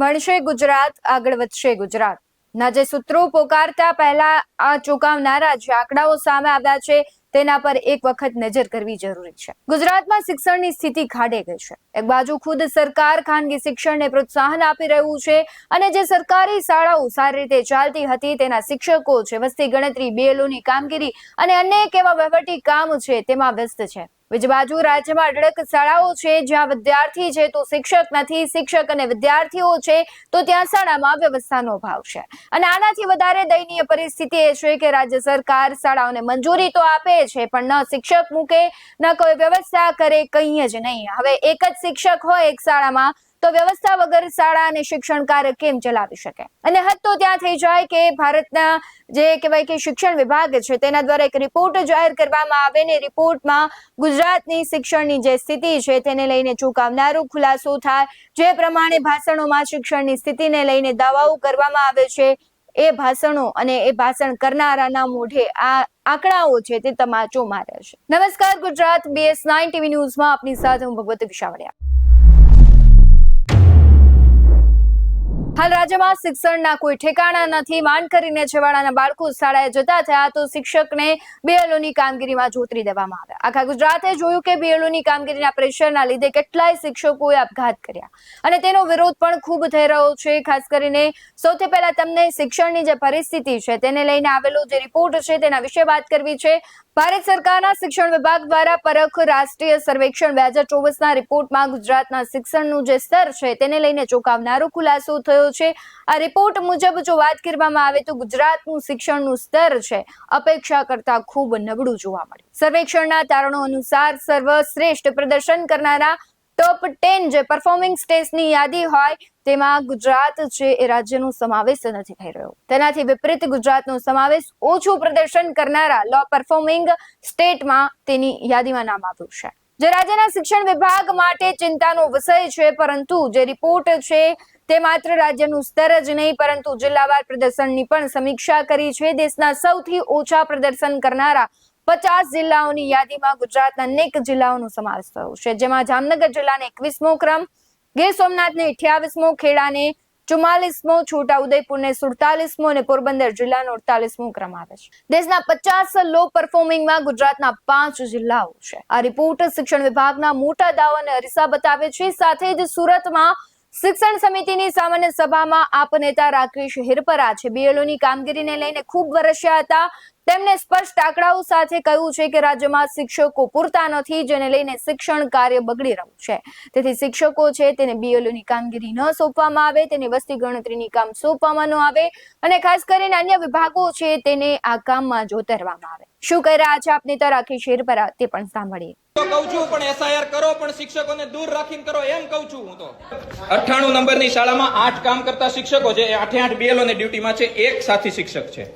ભણશે ગુજરાત, આગળ વધશે ગુજરાત ના જે સૂત્રો પોકારતા પહેલા આ ચોંકાવનારા જે આંકડાઓ સામે આવ્યા છે તેના પર એક વખત નજર કરવી જરૂરી છે। ગુજરાતમાં શિક્ષણની સ્થિતિ ખાડે ગઈ છે। એક બાજુ ખુદ સરકાર ખાનગી શિક્ષણને પ્રોત્સાહન આપી રહ્યું છે અને જે સરકારી શાળાઓ સારી રીતે ચાલતી હતી તેના શિક્ષકો છે વસ્તી ગણતરી, BLOની કામગીરી અને અનેક એવા વહીવટી કામ છે તેમાં વ્યસ્ત છે। બીજી બાજુ રાજ્યમાં અઢળક શાળાઓ છે જ્યાં વિદ્યાર્થી છે તો શિક્ષક નથી, શિક્ષક અને વિદ્યાર્થીઓ છે તો ત્યાં શાળામાં વ્યવસ્થાનો અભાવ છે। અને આનાથી વધારે દયનીય પરિસ્થિતિ એ છે કે રાજ્ય સરકાર શાળાઓને મંજૂરી તો આપે છે પણ ન શિક્ષક મૂકે, ન કોઈ વ્યવસ્થા કરે, કંઈ જ નહીં। હવે એક જ શિક્ષક હોય એક શાળામાં તો વ્યવસ્થા વગર શાળા અને શિક્ષણ કાર્ય કેમ ચલાવી શકે? અને હદ તો ત્યાં થઈ જાય કે ભારતના જે કહેવાય કે શિક્ષણ વિભાગ છે તેના દ્વારા એક રિપોર્ટ જાહેર કરવામાં આવે ને રિપોર્ટમાં ગુજરાતની શિક્ષણની જે સ્થિતિ છે તેને લઈને ચોંકાવનારો ખુલાસો થાય। જે પ્રમાણે ભાષણોમાં શિક્ષણની સ્થિતિને લઈને દાવાઓ કરવામાં આવે છે એ ભાષણો અને એ ભાષણ કરનારાના મોઢે આ આંકડાઓ છે તે તમાચો મારે છે। નમસ્કાર, ગુજરાત BS9 TV ન્યૂઝમાં આપની સાથે હું ભગવતી વિશાવડિયા। હાલ રાજ્યમાં શિક્ષણના કોઈ ઠેકાણા નથી। માંડ કરીને છેવાડાના બાળકો શાળાએ જતા થયા તો શિક્ષકને BLOની કામગીરીમાં જોતરી દેવામાં આવ્યા। આખા ગુજરાતે જોયું કે BLOની કામગીરીના પ્રેશરના લીધે કેટલાય શિક્ષકોએ આપઘાત કર્યા અને તેનો વિરોધ પણ ખૂબ થઈ રહ્યો છે। ખાસ કરીને સૌથી પહેલા તમને શિક્ષણની જે પરિસ્થિતિ છે તેને લઈને આવેલો જે રિપોર્ટ છે તેના વિશે વાત કરવી છે। ભારત સરકારના શિક્ષણ વિભાગ દ્વારા પરખ રાષ્ટ્રીય સર્વેક્ષણ 2024ના રિપોર્ટમાં ગુજરાતના શિક્ષણનું જે સ્તર છે તેને લઈને ચોંકાવનારો ખુલાસો થયો છે। આ રિપોર્ટ મુજબ જો વાત કરવામાં આવે તો ગુજરાતનું શિક્ષણનું સ્તર છે અપેક્ષા કરતા ખૂબ નબળું જોવા મળ્યું। સર્વેક્ષણના તારણો અનુસાર સર્વશ્રેષ્ઠ પ્રદર્શન કરનારા ટોપ 10 જે પરફોર્મિંગ સ્ટેટની યાદી હોય તેમાં ગુજરાત છે એ રાજ્યનો સમાવેશ નથી થઈ રહ્યો। તેનાથી વિપરીત ગુજરાતનો સમાવેશ ઓછું પ્રદર્શન કરનારા લો પરફોર્મિંગ સ્ટેટમાં તેની યાદીમાં નામ આવ્યું છે, જે રાજ્યના શિક્ષણ વિભાગ માટે ચિંતાનો વિષય છે। પરંતુ જે રિપોર્ટ છે તે માત્ર રાજ્યનું સ્તર જ નહીં પરંતુ જિલ્લાવાર પ્રદર્શનની પણ સમીક્ષા કરી છે। દેશના સૌથી ઓછા પ્રદર્શન કરનારા 50 જિલ્લાઓની યાદીમાં ગુજરાતના અનેક જિલ્લાઓનો સમાવેશ થયો છે, જેમાં જામનગર જિલ્લાને 21મો ક્રમ, ગીર સોમનાથને 28મો, ખેડાને 44મો, છોટા ઉદેપુરને 47મો અને પોરબંદર જિલ્લાનો 48મો ક્રમ આવે છે। દેશના 50 લો પરફોર્મિંગમાં ગુજરાતના 5 જિલ્લાઓ છે। આ રિપોર્ટ શિક્ષણ વિભાગના મોટા દાવા અને અરીસા બતાવે છે। સાથે જ સુરતમાં શિક્ષણ સમિતિની સામાન્ય સભામાં આપ નેતા રાકેશ હિરપરા છે BLOની કામગીરીને લઈને ખૂબ વરસ્યા હતા। તેમણે સ્પષ્ટ આંકડાઓ સાથે કહ્યું છે કે રાજ્યમાં શિક્ષકો પૂરતા નથી, જેને લઈને શિક્ષણ કાર્ય બગડી રહ્યું છે। તેથી શિક્ષકો છે તેને BLOની કામગીરી ન સોંપવામાં આવે, તેની વસ્તી ગણતરીની કામ સોંપવામાં ન આવે અને ખાસ કરીને અન્ય વિભાગો છે તેને આ કામમાં જોતરવામાં આવે। શું કહી રહ્યા છે આપની નેતા રાકેશ હિરપરા તે પણ સાંભળીએ। કહું છું પણ SIR કરો પણ શિક્ષકોને દૂર રાખીને કરો એમ કહું છું હું તો। 98 નંબરની શાળામાં 8 કામ કરતા શિક્ષકો છે, 8 BLOની ડ્યુટીમાં છે, એક સાથી શિક્ષક છે।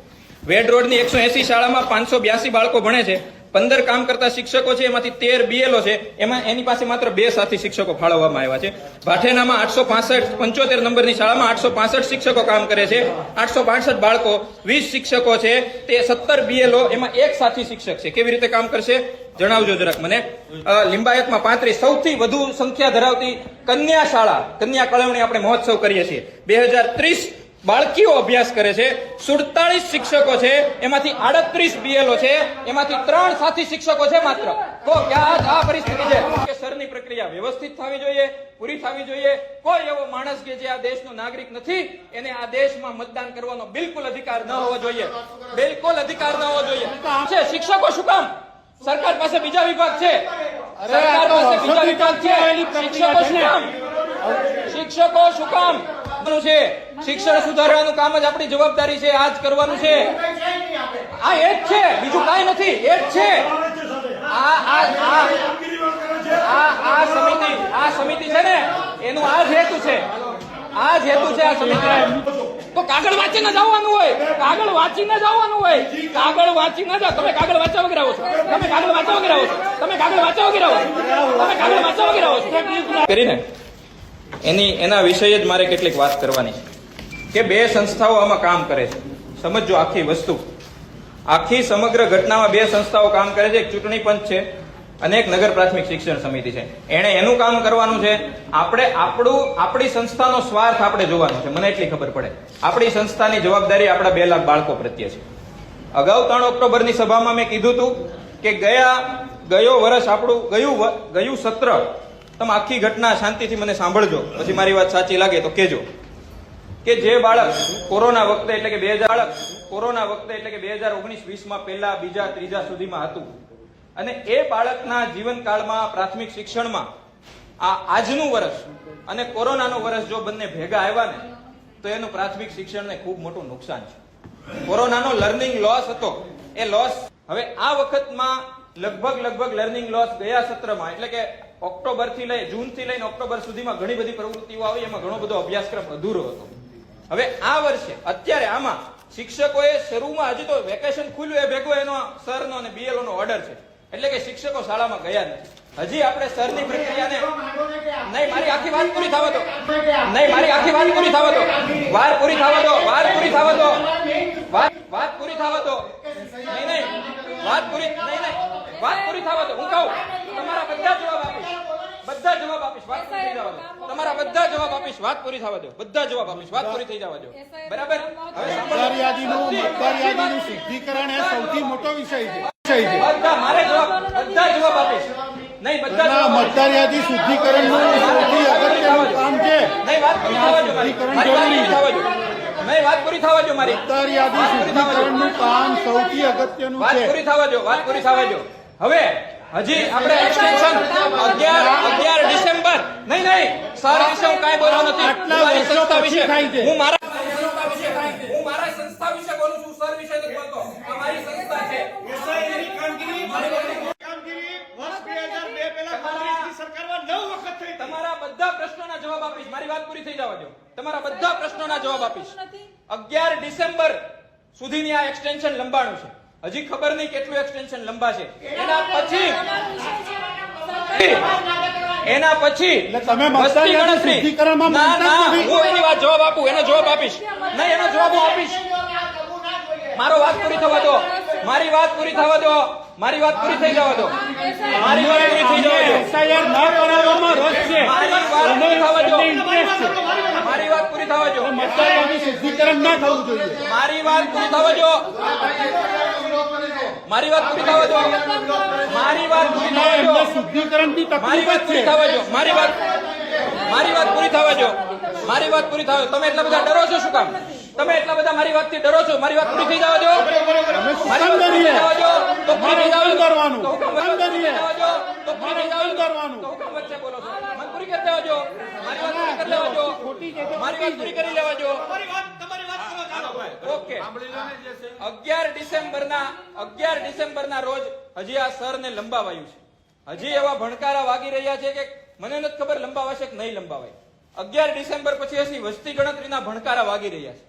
વેડ રોડની 180 શાળામાં 582 બાળકો ભણે છે, 15 કામ કરતા શિક્ષકો છે, એમાંથી 13 BLO છે, એમાં એની પાસે માત્ર 2 સાથી શિક્ષકો ફાળવવામાં આવ્યા છે। ભાઠેનામાં 75 નંબરની શાળામાં 865 શિક્ષકો કામ કરે છે, 865 બાળકો, 20 શિક્ષકો છે, તે 17 BLO, એમાં એક સાથી શિક્ષક છે। કેવી રીતે કામ કરશે જણાવજો જરાક મને। લિંબાયતમાં 35, સૌથી વધુ સંખ્યા ધરાવતી કન્યા શાળા, કન્યા કળવણી આપણે મહોત્સવ કરીએ છીએ, 2030 બાળકીઓ અભ્યાસ કરે છે, 47 શિક્ષકો છે, એમાંથી 38 BLO છે, એમાંથી 3 સાથી શિક્ષકો છે માત્ર। તો ક્યાં આ પરિસ્થિતિ છે કે સરની પ્રક્રિયા વ્યવસ્થિત થવી જોઈએ, પૂરી થવી જોઈએ। કોઈ એવો માણસ કે જે આ દેશનો નાગરિક નથી એને આ દેશમાં મતદાન કરવાનો બિલકુલ અધિકાર ન હોવો જોઈએ, બિલકુલ અધિકાર ન હોવો જોઈએ। શિક્ષકો શું કામ? સરકાર પાસે બીજા વિભાગ છે, સરકાર પાસે બીજા વિભાગ છે, શિક્ષકો શું કામ? શિક્ષકો શું કામ છે? શિક્ષણ સુધારવાનું કામ જ આપણી જવાબદારી છે, આ જ કરવાનું છે। આ એ જ છે, બીજું કાંઈ નથી, એ જ છે। આ સમિતિ છે ને એનું આ જ હેતુ છે, આ જ હેતુ છે આ સમિતિ। તો કાગળ વાંચીને જ આવવાનું હોય, કાગળ વાંચીને જ આવવાનું હોય, કાગળ વાંચીને જ। તમે કાગળ વાંચવા વગર આવો છો, તમે કાગળ વાંચવા વગર આવો છો, તમે કાગળ વાંચવા વગર આવો છો, તમે કાગળ વાંચવા વગર આવો છો કરીને એના વિષય જ મારે કેટલીક વાત કરવાની છે કે 2 સંસ્થાઓ આમાં કામ કરે છે। સમજો આખી વસ્તુ, આખી સમગ્ર ઘટનામાં 2 સંસ્થાઓ કામ કરે છે, એક ચૂંટણી પંચ છે અને એક નગર પ્રાથમિક શિક્ષણ સમિતિ છે. એણે એનું કામ કરવાનું છે. આપણે આપણી સંસ્થાનો સ્વાર્થ આપણે જોવાનો છે. મને એટલી ખબર પડે, આપણી સંસ્થાની જવાબદારી આપણા 2 લાખ બાળકો પ્રત્યે છે. અગાઉ 3 ઓક્ટોબરની સભામાં મેં કીધું હતું કે ગયો વર્ષ આપણું ગયું સત્ર, તમે આખી ઘટના શાંતિથી મને સાંભળજો, પછી મારી વાત સાચી લાગે તો કહેજો, કે જે બાળક કોરોના વખતે એટલે કે 2019-20 પહેલા, બીજા, ત્રીજા સુધીમાં હતું, અને એ બાળકના જીવનકાળમાં પ્રાથમિક શિક્ષણમાં આજનું વર્ષ અને કોરોનાનું વર્ષ જો બંને ભેગા આવ્યા ને, તો એનું પ્રાથમિક શિક્ષણને ખૂબ મોટું નુકસાન છે. કોરોનાનો લર્નિંગ લોસ હતો, એ લોસ હવે આ વખતમાં લગભગ લર્નિંગ લોસ ગયા સત્રમાં, એટલે કે જૂનથી લઈને ઓક્ટોબર સુધીમાં ઘણી બધી પ્રવૃત્તિઓ આવી, એમાં ઘણો બધો અભ્યાસક્રમ અધૂરો હતો. હવે આ વર્ષે અત્યારે આમાં શિક્ષકોએ શરૂમાં, હજી તો વેકેશન ખુલ્યું એ ભેગો એનો સરનો અને બીએલઓ નો ઓર્ડર છે, એટલે કે શિક્ષકો શાળામાં ગયા નથી. હજી આપણે સરની પ્રક્રિયાને નહીં, મારી આખી વાત પૂરી થવા દો, વાત પૂરી થવા દો, વાત પૂરી થવા દો, વાત પૂરી થવા દો, વાત પૂરી થવા દો. હું કહું, તમારા બધા જવાબ આપીશ, વાત પૂરી થઈ જવા દો. તમારા બધા જવાબ આપીશ, વાત પૂરી થવા દો. બધા જવાબ આપીશ, વાત પૂરી થઈ જવા દો. બરાબર? હવે મતદાર યાદીનું શુદ્ધિકરણ એ સૌથી મોટો વિષય છે. મારે બધા જવાબ આપીશ. નહીં, બધા મતદાર યાદી શુદ્ધિકરણનું સૌથી અગત્યનું કામ છે. નહીં, વાત પૂરી થવા દો મારી. નહીં, વાત પૂરી થવા દો મારી. મતદાર યાદી શુદ્ધિકરણનું કામ સૌથી અગત્યનું વાત છે. પૂરી થવા દો, વાત પૂરી થવા દો. હવે હજી આપણે એક્સટેન્શન 11 ડિસેમ્બર, નહીં સર વિશે હું કાંઈ બોલતો નથી. મારી સંસ્થા વિશે હું મારા સંસ્થા વિશે બોલું છું, સર વિશે નથી બોલતો. આ મારી સંસ્થા છે. તમારા બધા પ્રશ્નોના જવાબ આપીશ. મારી વાત પૂરી થઈ જવા દો. તમારા બધા પ્રશ્નોના જવાબ આપીશ. 11 ડિસેમ્બર સુધીની આ એક્સટેન્શન લંબાણું છે. હજી ખબર નહીં કેટલું એક્સટેન્શન લંબાશે. એના પછી તમે મતદાર યાદી શુદ્ધિકરણમાં માનતા જ નથી. હું એની વાત જવાબ આપું, એનો જવાબ આપીશ. નહીં, એનો જવાબ હું આપીશ. મારો વાત પૂરી થવા દો, મારી વાત પૂરી થવા દો, મારી વાત પૂરી થઈ જવા દો, મારી વાત પૂરી થઈ જવા દો. એફઆઈઆર ન કરાવવામાં રસ છે. મારી વાત પૂરી થવા દો, મારી વાત પૂરી થવા દો. મતદાર યાદી શુદ્ધિકરણ ના થવું જોઈએ. મારી વાત પૂરી થવા દો, મારી વાત પૂરી થવા દો, મારી વાત પૂરી થવા દો, શુદ્ધિકરણની મારી વાત પૂરી થવા દો, મારી વાત પૂરી થવા દો, મારી વાત પૂરી થવા દો. તમે એટલા બધા ડરો છો શું કામ? તમે એટલા બધા મારી વાતથી ડરો છો? મારી વાત પૂરી થઈ જવા દો, મારી વાત પૂરી થઈ જવા દો, તો પૂરી થઈ જવા દો. તો હુકમ વચ્ચે બોલો છો? મને પૂરી કરી દેવા દો, મારી વાત પૂરી કરી લેવા દો, મારી વાત પૂરી કરી લેવા દો. ઓકે, 11 ડિસેમ્બરના રોજ હજી આ સરને લંબાવાયું છે. હજી એવા ભણકારા વાગી રહ્યા છે કે મને નથી ખબર લંબાવાશે કે નહીં લંબાવાય. 11 ડિસેમ્બર પછી હજી વસ્તી ગણતરીના ભણકારા વાગી રહ્યા છે.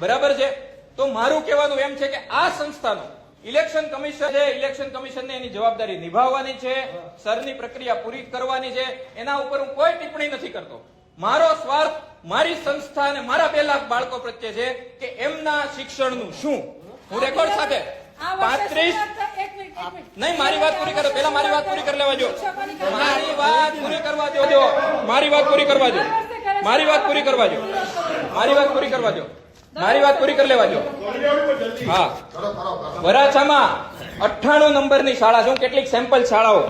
બરાબર છે? તો મારું કહેવાનું એમ છે કે આ સંસ્થાનો ઇલેક્શન કમિશન છે, ઇલેક્શન કમિશનને એની જવાબદારી નિભાવવાની છે, સરની પ્રક્રિયા પૂરી કરવાની છે. એના ઉપર હું કોઈ ટિપ્પણી નથી કરતો. મારો સ્વાર્થ મારી સંસ્થા અને મારા 2 લાખ બાળકો પ્રત્યે છે કે એમના શિક્ષણનું શું. હું રેકોર્ડ સાથે 35 નહીં, મારી વાત પૂરી કરો. પેલા મારી વાત પૂરી કરી લેવા દો. મારી વાત પૂરી કરવા દો. મારી વાત પૂરી કરવા દો. મારી વાત પૂરી કરવા દો. મારી વાત પૂરી કરવા દો. મારી વાત પૂરી કરી લેવા દો. હા, વરાછામાં 98 નંબરની શાળા છે. કેટલીક સેમ્પલ શાળાઓ,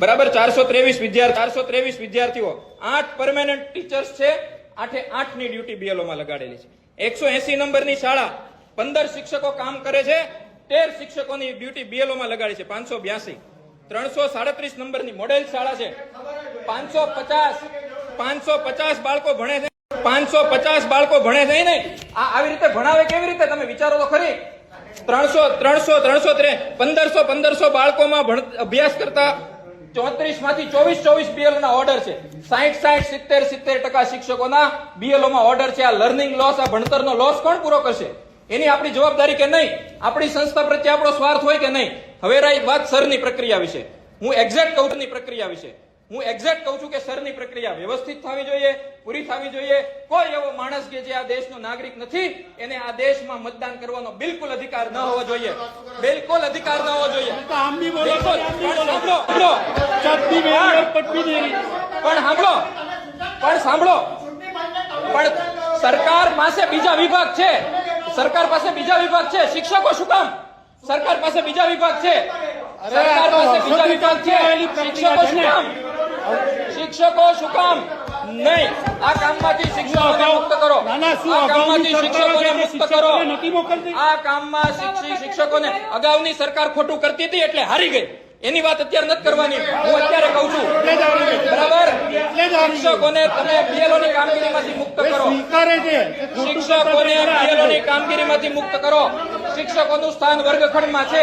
બરાબર, 423 વિદ્યાર્થીઓ, 8 પરમેનન્ટ ટીચર્સ છે. 8 ની ડ્યુટી બીએલઓ માં લગાડેલી છે. 180 નંબરની શાળા, 15 શિક્ષકો કામ કરે છે. 13 શિક્ષકોની ડ્યુટી બીએલઓ માં લગાડી છે. 582. 337 નંબરની મોડેલ શાળા છે. 550 બાળકો ભણે છે. 550 બાળકો ભણે છે. નહીં, આવી રીતે ભણાવે કેવી રીતે? તમે વિચારો તો ખરી. 1500 બાળકોમાં અભ્યાસ કરતા 34 માંથી 24 બીએલઓ ના ઓર્ડર છે. 60-70% શિક્ષકોના બીએલઓ માં ઓર્ડર છે. આ લર્નિંગ લોસ, આ ભણતરનો લોસ કોણ પૂરો કરશે? એની આપણી જવાબદારી કે નહીં? આપણી સંસ્થા પ્રત્યે આપણો સ્વાર્થ હોય કે નહીં? હવે રહી વાત સરની પ્રક્રિયા વિશે. હું એક્ઝેક્ટ કહું પ્રક્રિયા વિશે. હું એક્ઝેક્ટ કહું છું કે સરની પ્રક્રિયા વ્યવસ્થિત થવી જોઈએ, પૂરી થવી જોઈએ. કોઈ એવો માણસ કે જે આ દેશનો નાગરિક નથી એને આ દેશમાં મતદાન કરવાનો બિલકુલ અધિકાર ન હોવો જોઈએ. બિલકુલ અધિકાર ન હોવો જોઈએ. આમ બી બોલો, બિલકુલ. આમ બી બોલો. સાંભળો, ચટણી મેરી और पटनी मेरी. પણ સાંભળો પણ સરકાર પાસે બીજા વિભાગ છે. સરકાર પાસે બીજા વિભાગ છે. શિક્ષકો શું કામ? સરકાર પાસે બીજા વિભાગ છે. સરકાર પાસે બીજા વિભાગ છે. શિક્ષકો શું કામ? શિક્ષકો શું કામ નહીં? આ કામમાંથી શિક્ષકોને મુક્ત કરો. ના, ના, શું આ કામમાંથી અગાઉની શિક્ષકોને સરકારો મુક્ત શિક્ષકોને કરો. નથી મોકલતી? આ કામમાં શિક્ષકોને અગાઉની સરકાર ખોટું કરતી હતી એટલે હારી ગઈ. એની વાત અત્યારે નથી કરવાની. હું અત્યારે કહું છું બરાબર. શિક્ષકોને તમે BLO ની કામગીરીમાંથી મુક્ત કરો. સ્વીકારે છે. શિક્ષકોને BLO ની કામગીરીમાંથી મુક્ત કરો. શિક્ષકોનું સ્થાન વર્ગખંડમાં છે.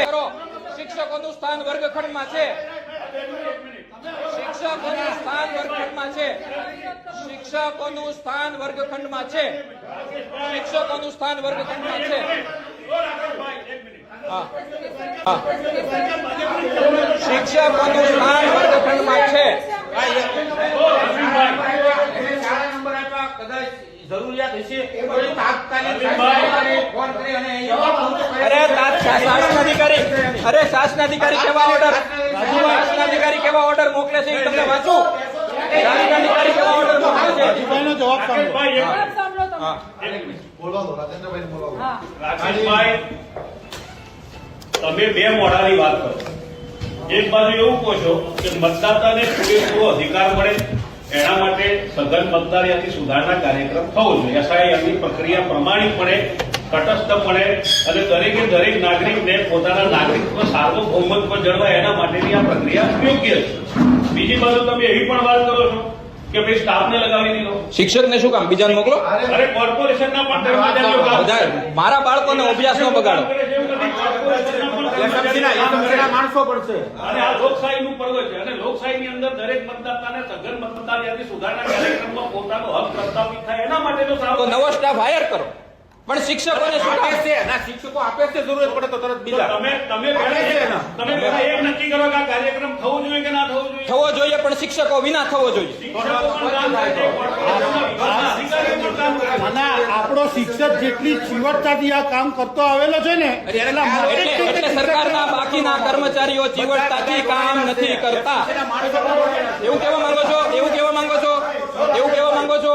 શિક્ષકોનું સ્થાન વર્ગખંડમાં છે. શિક્ષકોનું સ્થાન વર્ગખંડમાં છે. શિક્ષકોનું સ્થાન વર્ગખંડમાં છે. શિક્ષકોનું સ્થાન વર્ગખંડમાં છે. હા, હા. શિક્ષકોનું સ્થાન વર્ગખંડમાં છે. જરૂરિયાત હશે તો તાત્કાલિક ફોન કરી અને અરે શાસનાધિકારી કેવા ઓર્ડર મોકલે છે એ તમને વાંચું. શાસનાધિકારી કેવા ઓર્ડર મોકલે છે. રાજુભાઈનો જવાબ સાંભળો. હા. રાજેશભાઈ, તમે બે મોડાની વાત કરો. એક બાજુ એવું કહો છો કે મતદાતાને પૂરેપૂરો અધિકાર મળે એના માટે સઘન મતદાર યાદી સુધારણા કાર્યક્રમ થવો જોઈએ. SIR પ્રક્રિયા પ્રમાણિકપણે, તટસ્થપણે અને દરેકે દરેક નાગરિકને પોતાના નાગરિકત્વ સાર્વભૌમત્વ જળવાય એના માટેની આ પ્રક્રિયા યોગ્ય છે. બીજી બાજુ તમે એવી પણ વાત કરો છો કે ભાઈ સ્ટાફને લગાવી દીધો. શિક્ષકને શું કામ બીજાને મોકલો? અરે કોર્પોરેશનના પણ કર્મચારીઓ કામ કરે છે. મારા બાળકોને અભ્યાસ ન બગાડો. માણસો પડશે. અને આ લોકશાહીનું પર્વ છે અને લોકશાહીની અંદર દરેક મતદાતાને સઘન મતદાર યાદી સુધારણા કાર્યક્રમમાં પોતાનો હક પ્રસ્થાપિત થાય એના માટેનો તો નવો સ્ટાફ હાયર કરો. પણ શિક્ષકોને શું કામ? આપે છે ના શિક્ષકો આપે છે, જરૂરત પડે તો તરત બીજા તમે પહેલા એક નક્કી કરો કે આ કાર્યક્રમ થવો જોઈએ કે ના થવો જોઈએ. થવો જોઈએ પણ શિક્ષકો વિના થવો જોઈએ. શિક્ષકો પણ કામ કરે છે, કોર્પોરેશનના વિભાગના અધિકારીઓ પણ કામ કરે છે. અને આપણો શિક્ષક જેટલી ચીવટતાથી આ કામ કરતો આવેલો છે ને એટલા માટે એટલે સરકારના બાકીના કર્મચારીઓ ચીવટતાથી કામ નથી કરતા. એવું કહેવા માંગો છો? એવું કહેવા માંગો છો? એવું કહેવા માંગો છો?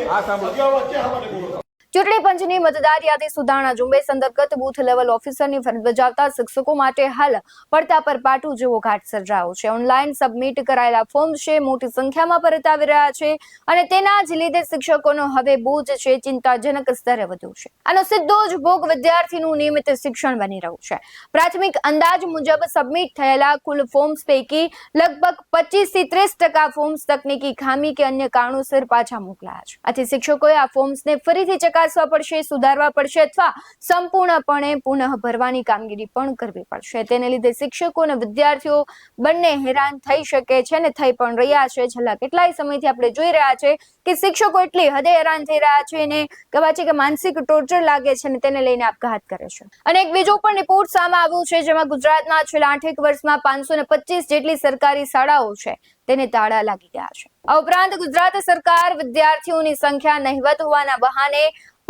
હા, સાંભળો. ચૂંટણી પંચની મતદાર યાદી સુધારણા ઝુંબેશ અંતર્ગત બૂથ લેવલ ઓફિસરની ફરજ બજાવતા શિક્ષકો માટે હાલ પડતા પર પાટું જેવો ઘાટ સર્જાયો છે. ઓનલાઈન સબમિટ કરાયેલા ફોર્મ છે મોટી સંખ્યામાં પરત આવી રહ્યા છે અને તેના જ લીધે શિક્ષકોનો હવે બોજ છે ચિંતાજનક સ્તરે વધ્યું છે. આનો સીધો જ ભોગ વિદ્યાર્થીનું નિયમિત શિક્ષણ બની રહ્યું છે. પ્રાથમિક અંદાજ મુજબ સબમિટ થયેલા કુલ ફોર્મ્સ પૈકી લગભગ 25 થી 30% ફોર્મ્સ તકનીકી ખામી કે અન્ય કારણોસર પાછા મોકલાયા છે. આથી શિક્ષકોએ આ ફોર્મ્સને ફરીથી ચકાસવા પડશે, સુધારવા પડશે અથવા સંપૂર્ણપણે પુનઃ ભરવાની કામગીરી પણ કરવી પડશે. તેને લીધે શિક્ષકો અને વિદ્યાર્થીઓ બંને હેરાન થઈ શકે છે અને થઈ પણ રહ્યા છે. છેલ્લા કેટલાય સમયથી આપણે જોઈ રહ્યા છે કે શિક્ષકો એટલી હદે હેરાન થઈ રહ્યા છે અને કહેવાય છે કે માનસિક ટોર્ચર લાગે છે અને તેને લઈને આપઘાત કરે છે. અને એક બીજો પણ રિપોર્ટ સામે આવ્યો છે જેમાં ગુજરાતના છેલ્લા 8 વર્ષમાં 525 જેટલી સરકારી શાળાઓ છે તેને તાળા લાગી ગયા છે. આ ઉપરાંત ગુજરાત સરકાર વિદ્યાર્થીઓની સંખ્યા નહિવત હોવાના બહાને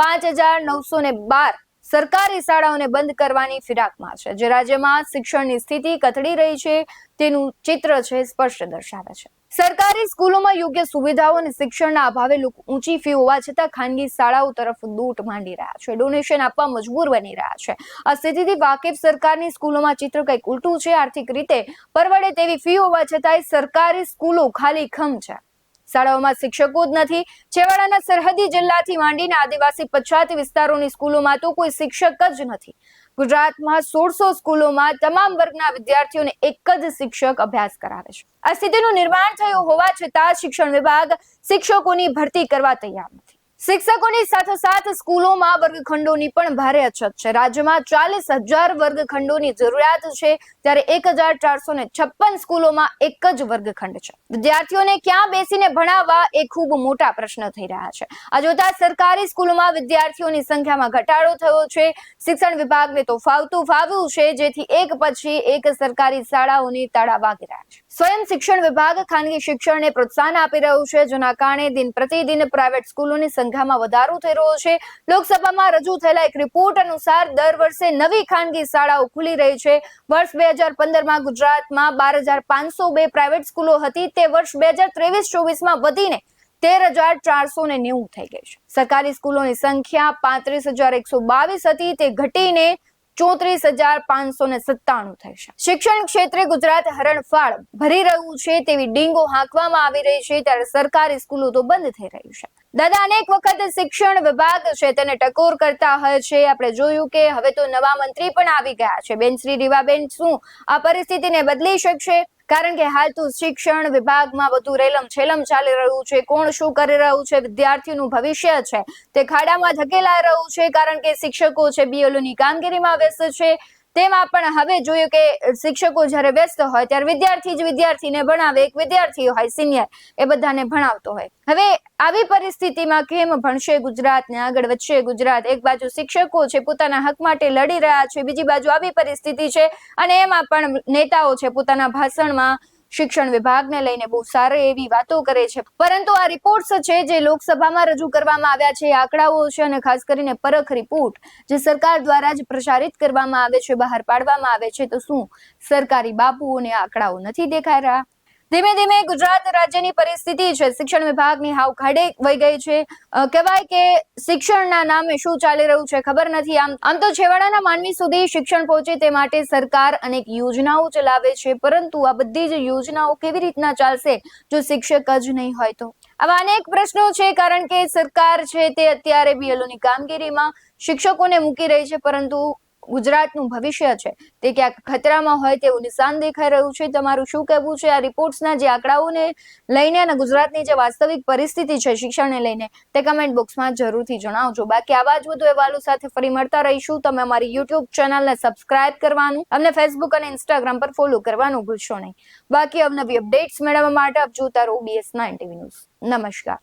5912 સરકારી શાળાઓને બંધ કરવાની ફિરાકમાં છે, જે રાજ્યમાં શિક્ષણની સ્થિતિ કથળી રહી છે તેનું ચિત્ર છે સ્પષ્ટ દર્શાવે છે. સરકારી સ્કૂલોમાં યોગ્ય સુવિધાઓ અને શિક્ષણના અભાવે લોકો ઊંચી ફી હોવા છતાં ખાનગી શાળાઓ તરફ દોટ માંડી રહ્યા છે, ડોનેશન આપવા મજબૂર બની રહ્યા છે. આ સ્થિતિથી વાકેફ સરકારની સ્કૂલોમાં ચિત્ર કંઈક ઉલટું છે. આર્થિક રીતે પરવડે તેવી ફી હોવા છતાંય સરકારી સ્કૂલો ખાલી ખમ છે. શાળાઓમાં શિક્ષકો જ નથી. છેવાડાના સરહદી જિલ્લાથી માંડીને આદિવાસી પછાત વિસ્તારોની સ્કૂલોમાં તો કોઈ શિક્ષક જ નથી. ગુજરાતમાં 1600 સ્કૂલોમાં તમામ વર્ગના વિદ્યાર્થીઓને એક જ શિક્ષક અભ્યાસ કરાવે છે. આ સ્થિતિનું નિર્માણ થયું હોવા છતાં શિક્ષણ વિભાગ શિક્ષકોની ભરતી કરવા તૈયાર નથી. શિક્ષકોની સાથોસાથ સ્કૂલોમાં વર્ગખંડોની પણ ભારે અછત છે. રાજ્યમાં 40,000 વર્ગખંડોની જરૂરિયાત છે, ત્યારે 1,456 સ્કૂલોમાં એક જ વર્ગખંડ છે. વિદ્યાર્થીઓને ક્યાં બેસીને ભણાવવા એ ખૂબ મોટા પ્રશ્ન થઈ રહ્યા છે. આ જોતા સરકારી સ્કૂલોમાં વિદ્યાર્થીઓની સંખ્યામાં ઘટાડો થયો છે. શિક્ષણ વિભાગને તો ફાવ્યું છે, જેથી એક પછી એક સરકારી શાળાઓની તાળા વાગી રહ્યા છે. સ્વયં શિક્ષણ વિભાગ ખાનગી શિક્ષણને પ્રોત્સાહન આપી રહ્યું છે, જેના કારણે દિન પ્રતિદિન પ્રાઇવેટ સ્કૂલોની સંખ્યામાં વધારો થઈ રહ્યો છે. લોકસભામાં રજૂ થયેલા એક રિપોર્ટ અનુસાર દર વર્ષે નવી ખાનગી શાળાઓ ખુલી રહી છે. વર્ષ 2015માં ગુજરાતમાં 12,502 પ્રાઇવેટ સ્કૂલો હતી, તે વર્ષ 2023-24માં વધીને 13,490 થઈ ગઈ છે. સરકારી સ્કૂલોની સંખ્યા 35,122 હતી, તે ઘટીને 34,597 થઈ છે. શિક્ષણ ક્ષેત્રે ગુજરાત હરણફાળ ભરી રહ્યું છે તેવી ડીંગો હાંકવામાં આવી રહી છે, ત્યારે સરકારી સ્કૂલો તો બંધ થઈ રહી છે. દાદા, અનેક વખત શિક્ષણ વિભાગ છે તેને ટકોર કરતા હોય છે. આપણે જોયું કે હવે તો નવા મંત્રી પણ આવી ગયા છે. બેન શ્રી રીવાબેન શું આ પરિસ્થિતિને બદલી શકશે? કારણ કે હાલ તો શિક્ષણ વિભાગમાં બધું રેલમ છેલમ ચાલી રહ્યું છે. કોણ શું કરી રહ્યું છે, વિદ્યાર્થીઓનું ભવિષ્ય છે તે ખાડામાં ધકેલાઈ રહ્યું છે, કારણ કે શિક્ષકો છે બીએલઓની કામગીરીમાં વ્યસ્ત છે. તેમાં પણ હવે જોયું કે શિક્ષકો જ્યારે વ્યસ્ત હોય ત્યારે વિદ્યાર્થી જ વિદ્યાર્થીને ભણાવે, એક વિદ્યાર્થી હોય સિનિયર, એ બધાને ભણાવતો હોય. હવે આવી પરિસ્થિતિમાં કેમ ભણશે ગુજરાતને આગળ વધશે ગુજરાત? એક બાજુ શિક્ષકો છે પોતાના હક માટે લડી રહ્યા છે, બીજી બાજુ આવી પરિસ્થિતિ છે, અને એમાં પણ નેતાઓ છે પોતાના ભાષણમાં શિક્ષણ વિભાગને લઈને બહુ સારી એવી વાતો કરે છે. પરંતુ આ રિપોર્ટ્સ છે જે લોકસભામાં રજૂ કરવામાં આવ્યા છે, આંકડાઓ છે, અને ખાસ કરીને પરખ રિપોર્ટ જે સરકાર દ્વારા જ પ્રસારિત કરવામાં આવે છે, બહાર પાડવામાં આવે છે, તો શું સરકારી બાબુઓને આંકડાઓ નથી દેખાઈ રહ્યા? ધીમે ધીમે ગુજરાત રાજ્યની પરિસ્થિતિ છે શિક્ષણ વિભાગની હાવ ખાડે વહી ગઈ છે. કહેવાય કે શિક્ષણના નામે શું ચાલી રહ્યું છે ખબર નથી. આમ તો છેવાડાના માનવી સુધી શિક્ષણ પહોંચે તે માટે સરકાર અનેક યોજનાઓ ચલાવે છે, પરંતુ આ બધી જ યોજનાઓ કેવી રીતના ચાલશે જો શિક્ષક જ નહીં હોય તો? આવા અનેક પ્રશ્નો છે, કારણ કે સરકાર છે તે અત્યારે બીએલઓની કામગીરીમાં શિક્ષકોને મૂકી રહી છે, પરંતુ ગુજરાતનું ભવિષ્ય છે તે ક્યાંક ખતરામાં હોય તેવું નિશાન દેખાઈ રહ્યું છે. તમારું શું કહેવું છે આ રિપોર્ટ્સના જે આંકડાઓને લઈને અને ગુજરાતની જે વાસ્તવિક પરિસ્થિતિ છે શિક્ષણને લઈને, તે કમેન્ટ બોક્સમાં જરૂરથી જણાવજો. બાકી આવા જ વધુ અહેવાલો સાથે ફરી મળતા રહીશું. તમે અમારી યુટ્યુબ ચેનલને સબસ્ક્રાઇબ કરવાનું, અમને ફેસબુક અને ઇન્સ્ટાગ્રામ પર ફોલો કરવાનું ભૂલશો નહીં. બાકી અવનવી અપડેટ્સ મેળવવા માટે આપ જોતા રહો BS9 TV ન્યૂઝ. નમસ્કાર.